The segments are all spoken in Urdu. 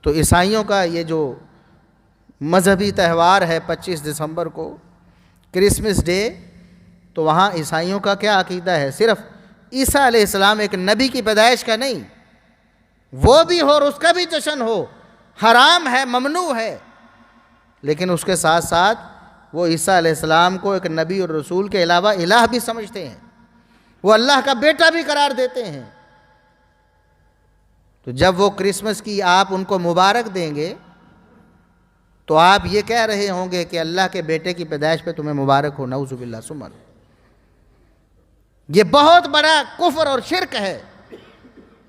تو عیسائیوں کا یہ جو مذہبی تہوار ہے 25 دسمبر کو کرسمس ڈے، تو وہاں عیسائیوں کا کیا عقیدہ ہے؟ صرف عیسیٰ علیہ السلام ایک نبی کی پیدائش کا نہیں، وہ بھی ہو اور اس کا بھی جشن ہو، حرام ہے، ممنوع ہے، لیکن اس کے ساتھ ساتھ وہ عیسیٰ علیہ السلام کو ایک نبی اور رسول کے علاوہ الہ بھی سمجھتے ہیں، وہ اللہ کا بیٹا بھی قرار دیتے ہیں۔ تو جب وہ کرسمس کی آپ ان کو مبارک دیں گے تو آپ یہ کہہ رہے ہوں گے کہ اللہ کے بیٹے کی پیدائش پہ تمہیں مبارک ہو، نعوذ باللہ ثم نعوذ۔ یہ بہت بڑا کفر اور شرک ہے۔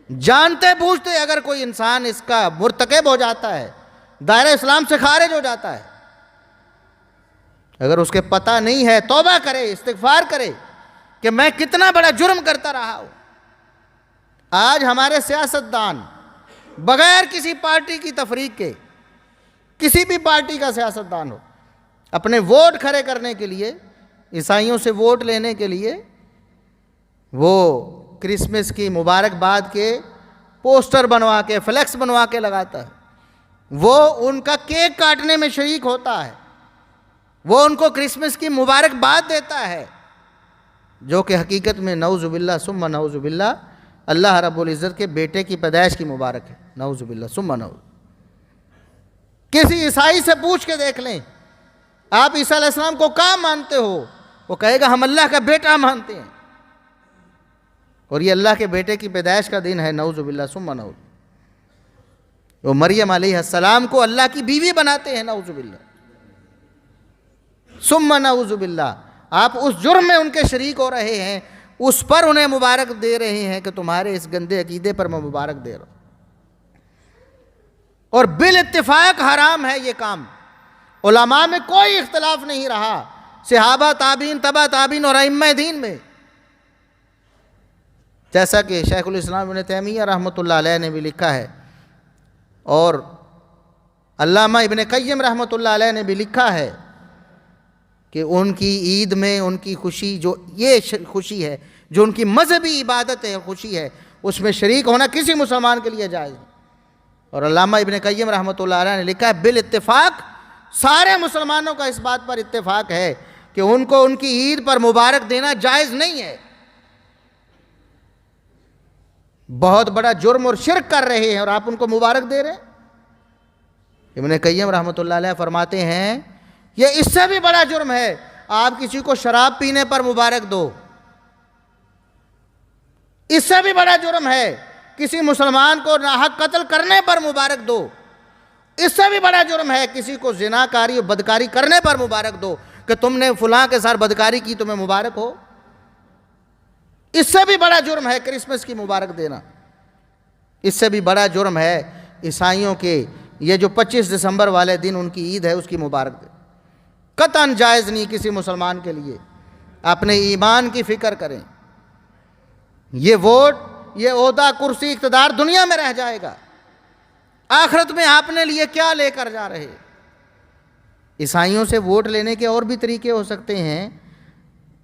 جانتے بوجھتے اگر کوئی انسان اس کا مرتکب ہو جاتا ہے، دائرہ اسلام سے خارج ہو جاتا ہے، اگر اس کے پتہ نہیں ہے، توبہ کرے، استغفار کرے کہ میں کتنا بڑا جرم کرتا رہا ہوں۔ آج ہمارے سیاستدان بغیر کسی پارٹی کی تفریق کے، کسی بھی پارٹی کا سیاستدان ہو، اپنے ووٹ کھڑے کرنے کے لیے، عیسائیوں سے ووٹ لینے کے لیے، وہ کرسمس کی مبارکباد کے پوسٹر بنوا کے، فلیکس بنوا کے لگاتا ہے، وہ ان کا کیک کاٹنے میں شریک ہوتا ہے، وہ ان کو کرسمس کی مبارکباد دیتا ہے، جو کہ حقیقت میں نعوذ باللہ ثم نعوذ باللہ اللہ رب العزت کے بیٹے کی پیدائش کی مبارک ہے، نعوذ باللہ ثم نعوذ۔ کسی عیسائی سے پوچھ کے دیکھ لیں، آپ عیسیٰ علیہ السلام کو کہاں مانتے ہو؟ وہ کہے گا ہم اللہ کا بیٹا مانتے ہیں، اور یہ اللہ کے بیٹے کی پیدائش کا دن ہے، نعوذ باللہ ثم نعوذ۔ وہ مریم علیہ السلام کو اللہ کی بیوی بناتے ہیں، نعوذ باللہ ثم نعوذ باللہ۔ آپ اس جرم میں ان کے شریک ہو رہے ہیں، اس پر انہیں مبارک دے رہے ہیں کہ تمہارے اس گندے عقیدے پر میں مبارک دے رہا ہوں، اور بالاتفاق حرام ہے یہ کام۔ علماء میں کوئی اختلاف نہیں رہا، صحابہ، تابعین، تبع تابعین اور ائمہ دین میں، جیسا کہ شیخ الاسلام ابن تیمیہ رحمۃ اللہ علیہ نے بھی لکھا ہے، اور علامہ ابن قیم رحمۃ اللہ علیہ نے بھی لکھا ہے کہ ان کی عید میں ان کی خوشی، جو یہ خوشی ہے، جو ان کی مذہبی عبادت ہے، خوشی ہے، اس میں شریک ہونا کسی مسلمان کے لیے جائز ہے۔ اور علامہ ابن قیم رحمۃ اللہ علیہ نے لکھا ہے بالاتفاق سارے مسلمانوں کا اس بات پر اتفاق ہے کہ ان کو ان کی عید پر مبارک دینا جائز نہیں ہے، بہت بڑا جرم اور شرک کر رہے ہیں، اور آپ ان کو مبارک دے رہے ہیں۔ ابن قیم رحمۃ اللہ علیہ فرماتے ہیں یہ اس سے بھی بڑا جرم ہے، آپ کسی کو شراب پینے پر مبارک دو، اس سے بھی بڑا جرم ہے کسی مسلمان کو ناحق قتل کرنے پر مبارک دو، اس سے بھی بڑا جرم ہے کسی کو زناکاری اور بدکاری کرنے پر مبارک دو کہ تم نے فلاں کے ساتھ بدکاری کی، تمہیں مبارک ہو۔ اس سے بھی بڑا جرم ہے کرسمس کی مبارک دینا، اس سے بھی بڑا جرم ہے عیسائیوں کے یہ جو 25 دسمبر والے دن ان کی عید ہے اس کی مبارک دے، قطعاً جائز نہیں کسی مسلمان کے لیے۔ اپنے ایمان کی فکر کریں، یہ ووٹ، یہ عہدہ، کرسی، اقتدار دنیا میں رہ جائے گا، آخرت میں آپ نے لیے کیا لے کر جا رہے؟ عیسائیوں سے ووٹ لینے کے اور بھی طریقے ہو سکتے ہیں،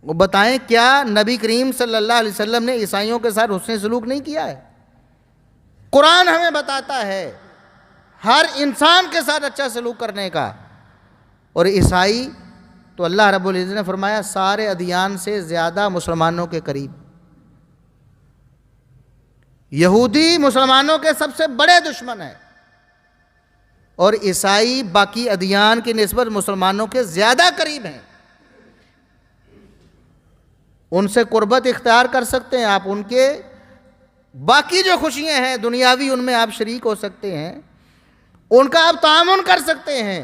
وہ بتائیں کیا نبی کریم صلی اللہ علیہ وسلم نے عیسائیوں کے ساتھ حسن سلوک نہیں کیا ہے؟ قرآن ہمیں بتاتا ہے ہر انسان کے ساتھ اچھا سلوک کرنے کا، اور عیسائی تو اللہ رب العزت نے فرمایا سارے ادیان سے زیادہ مسلمانوں کے قریب، یہودی مسلمانوں کے سب سے بڑے دشمن ہیں، اور عیسائی باقی ادیان کی نسبت مسلمانوں کے زیادہ قریب ہیں، ان سے قربت اختیار کر سکتے ہیں آپ، ان کے باقی جو خوشیاں ہیں دنیاوی ان میں آپ شریک ہو سکتے ہیں، ان کا آپ تعاون کر سکتے ہیں،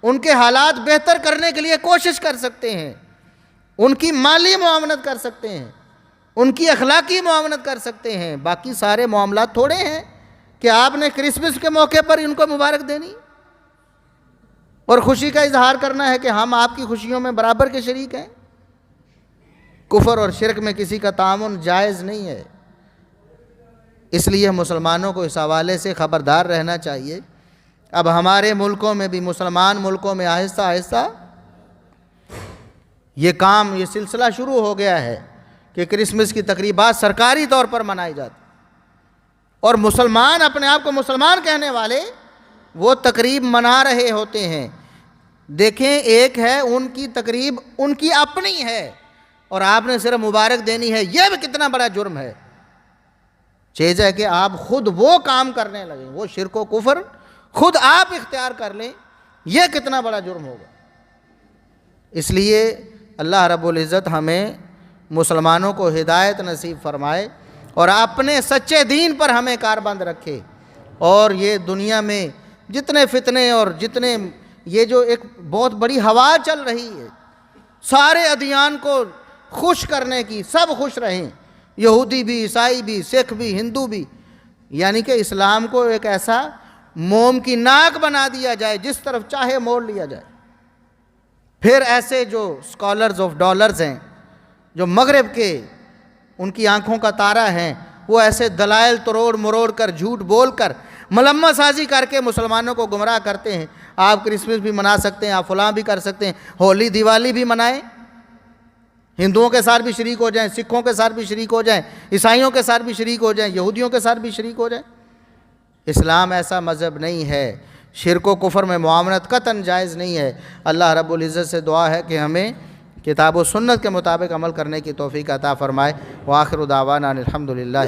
ان کے حالات بہتر کرنے کے لیے کوشش کر سکتے ہیں، ان کی مالی معاونت کر سکتے ہیں، ان کی اخلاقی معاونت کر سکتے ہیں۔ باقی سارے معاملات تھوڑے ہیں کہ آپ نے کرسمس کے موقع پر ان کو مبارک دینی اور خوشی کا اظہار کرنا ہے کہ ہم آپ کی خوشیوں میں برابر کے شریک ہیں۔ کفر اور شرک میں کسی کا تعاون جائز نہیں ہے، اس لیے مسلمانوں کو اس حوالے سے خبردار رہنا چاہیے۔ اب ہمارے ملکوں میں بھی، مسلمان ملکوں میں آہستہ آہستہ یہ کام، یہ سلسلہ شروع ہو گیا ہے کہ کرسمس کی تقریبات سرکاری طور پر منائی جاتی، اور مسلمان اپنے آپ کو مسلمان کہنے والے وہ تقریب منا رہے ہوتے ہیں. دیکھیں ایک ہے ان کی تقریب ان کی اپنی ہے اور آپ نے صرف مبارک دینی ہے، یہ بھی کتنا بڑا جرم ہے. چیز ہے کہ آپ خود وہ کام کرنے لگیں، وہ شرک و کفر خود آپ اختیار کر لیں، یہ کتنا بڑا جرم ہوگا. اس لیے اللہ رب العزت ہمیں مسلمانوں کو ہدایت نصیب فرمائے اور اپنے سچے دین پر ہمیں کاربند رکھے. اور یہ دنیا میں جتنے فتنے اور جتنے یہ جو ایک بہت بڑی ہوا چل رہی ہے سارے ادیان کو خوش کرنے کی، سب خوش رہیں، یہودی بھی، عیسائی بھی، سکھ بھی، ہندو بھی، یعنی کہ اسلام کو ایک ایسا موم کی ناک بنا دیا جائے جس طرف چاہے موڑ لیا جائے. پھر ایسے جو اسکالرز آف ڈالرز ہیں جو مغرب کے ان کی آنکھوں کا تارہ ہیں، وہ ایسے دلائل تروڑ مروڑ کر جھوٹ بول کر ملمہ سازی کر کے مسلمانوں کو گمراہ کرتے ہیں. آپ کرسمس بھی منا سکتے ہیں، آپ فلاں بھی کر سکتے ہیں، ہولی دیوالی بھی منائیں، ہندوؤں کے ساتھ بھی شریک ہو جائیں، سکھوں کے ساتھ بھی شریک ہو جائیں، عیسائیوں کے ساتھ بھی شریک ہو جائیں، یہودیوں کے ساتھ بھی شریک ہو جائیں. اسلام ایسا مذہب نہیں ہے. شرک و کفر میں معاملت قطعاً جائز نہیں ہے. اللہ رب العزت سے دعا ہے کہ ہمیں کتاب و سنت کے مطابق عمل کرنے کی توفیق عطا فرمائے. وآخر دعوانا الحمدللہ.